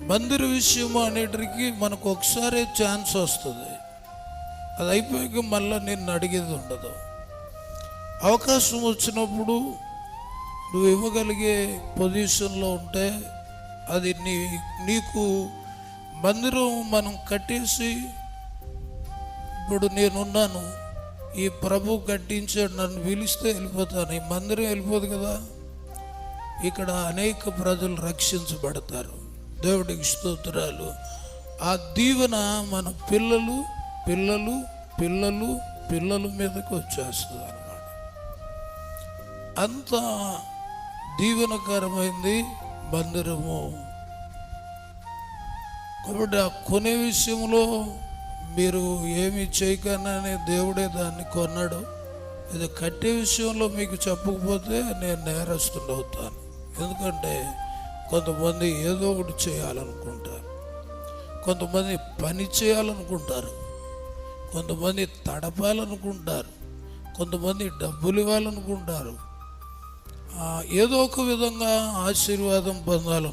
మందిర విషయం అనేటికి మనకు ఒకసారి ఛాన్స్ వస్తుంది. అది అయిపోయాక మళ్ళీ నేను అడిగేది ఉండదు. అవకాశం వచ్చినప్పుడు నువ్వు ఇవ్వగలిగే పొజిషన్లో ఉంటే అది నీకు మందిరం మనం కట్టేసి, ఇప్పుడు నేనున్నాను, ఈ ప్రభు కట్టించాడు, నన్ను పిలిస్తే వెళ్ళిపోతాను. ఈ మందిరం వెళ్ళిపోదు కదా. ఇక్కడ అనేక ప్రజలు రక్షించబడతారు. దేవుడికి స్తోత్రాలు. ఆ దీవెన మన పిల్లలు పిల్లలు పిల్లలు పిల్లల మీదకి వచ్చేస్తుంది అన్నమాట. అంత దీవెనకరమైంది మందిరము. కాబట్టి ఆ కొనే విషయంలో మీరు ఏమి చేయకనే దేవుడే దాన్ని కొన్నాడు. ఇది కట్టే విషయంలో మీకు చెప్పకపోతే నేను నేరస్తుని అవుతాను. ఎందుకంటే కొంతమంది ఏదో ఒకటి చేయాలనుకుంటారు, కొంతమంది పని చేయాలనుకుంటారు, కొంతమంది తడపాలనుకుంటారు, కొంతమంది డబ్బులు ఇవ్వాలనుకుంటారు, ఏదో ఒక విధంగా ఆశీర్వాదం పొందాలి.